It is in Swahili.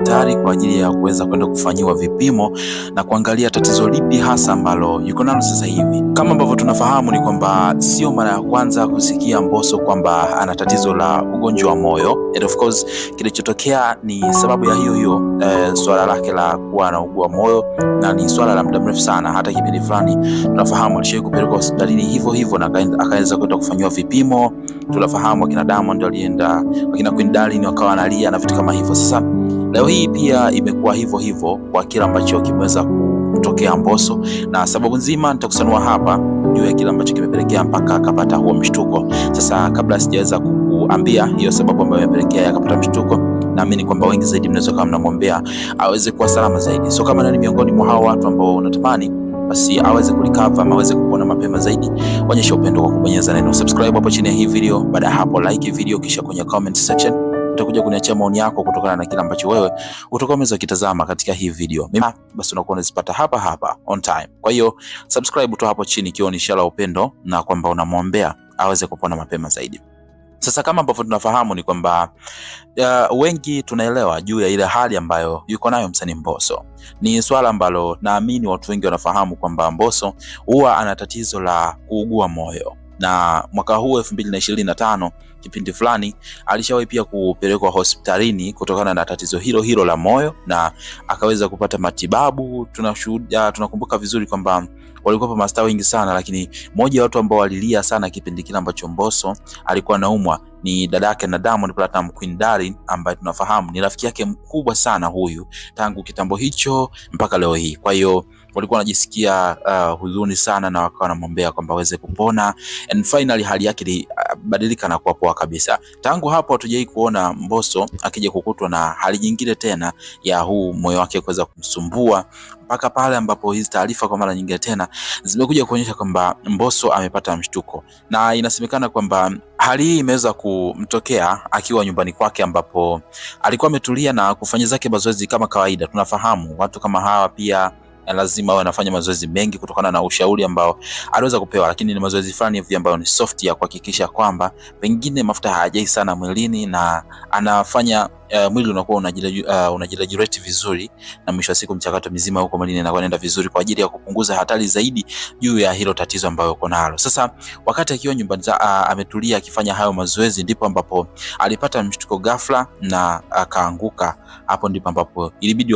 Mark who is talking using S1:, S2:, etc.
S1: hospitali kwa ajili ya kuweza kwenda kufanyiwa vipimo na kuangalia tatizo lipi hasa ambalo yuko nalo sasa hivi. Kama ambavyo tunafahamu ni kwamba sio mara ya kwanza kusikia Mbosso kwamba ana tatizo la ugonjwa wa moyo, and of course kilichotokea ni sababu ya hiyo swala lake la kuwa anaugua moyo, na ni swala la muda mrefu sana. Hata kipindi fulani tunafahamu alishawahi kupelekwa hospitalini hivyo na akaweza kwenda kufanyiwa vipimo. Tunafahamu akina Diamond alienda, akina Queen Darling wakawa analia na vitu kama hivyo. Sasa leo hii pia imekuwa hivyo kwa kile ambacho kimeweza kutokea Mbosso, na sababu nzima nitakusanua hapa juu ya kile ambacho kimepelekea mpaka akapata huo mshtuko. Sasa kabla sijaweza kukuambia hiyo sababu ambayo imepelekea akapata mshtuko, naamini kwamba wengi zaidi mnaweza kama mnamwombea aweze kuwa salama zaidi. So kama nani miongoni mwa hao watu ambao unatamani basi aweze kulikava ama aweze kupona mapema zaidi, onyesha upendo kwa kubonyeza neno subscribe hapo chini ya hii video. Baada ya hapo like video, kisha kwenye comment section utakuja kuniachia maoni yako kutokana na kile ambacho wewe utakuwa umeweza kitazama katika hii video. Mimi basi unakuwa unazipata hapa on time. Kwa hiyo subscribe tu hapo chini ikiwa ni ishara ya upendo na kwamba unamwombea aweze kupona mapema zaidi. Sasa kama ambavyo tunafahamu ni kwamba wengi tunaelewa juu ya ile hali ambayo yuko nayo msanii Mbosso. Ni swala ambalo naamini watu wengi wanafahamu kwamba Mbosso huwa ana tatizo la kuugua moyo, na mwaka huu 2025 kipindi fulani alishawahi pia kupelekwa hospitalini kutokana na tatizo hilo la moyo na akaweza kupata matibabu. Tunakumbuka vizuri kwamba walikuwa mastaa wengi sana, lakini moja ya watu ambao walilia sana kipindi kile ambacho Mbosso alikuwa anaumwa ni dadake na Diamond Platnumz, Queen Darling, ambaye tunafahamu ni rafiki yake mkubwa sana huyu tangu kitambo hicho mpaka leo hii. Kwa hiyo walikuwa wanajisikia huzuni sana na wakawa wanamwombea kwamba aweze kupona, and finally hali yake ilibadilika na kuwa poa kabisa. Tangu hapo hatujai kuona Mbosso akija kukutwa na hali nyingine tena ya huu moyo wake kuweza kumsumbua, mpaka pale ambapo hizi taarifa kwa mara nyingine tena zimekuja kuonyesha kwamba Mbosso amepata mshtuko, na inasemekana kwamba hali hii imeweza kumtokea akiwa nyumbani kwake ambapo alikuwa ametulia na kufanya zake mazoezi kama kawaida. Tunafahamu watu kama hawa pia lazima wawe wanafanya mazoezi mengi kutokana na ushauri ambao aliweza kupewa, lakini ni mazoezi fulani hivi ambayo ni soft ya kuhakikisha kwamba pengine mafuta hayajai sana mwilini na anafanya mwili unakuwa unajiregulate vizuri, na mwisho wa siku mchakato mzima huko mwilini unaenda vizuri kwa ajili ya kupunguza hatari zaidi juu ya hilo tatizo ambayo uko nalo. Sasa wakati akiwa nyumbani ametulia akifanya hayo mazoezi, ndipo ambapo alipata mshtuko ghafla na akaanguka. Hapo ndipo ambapo ilibidi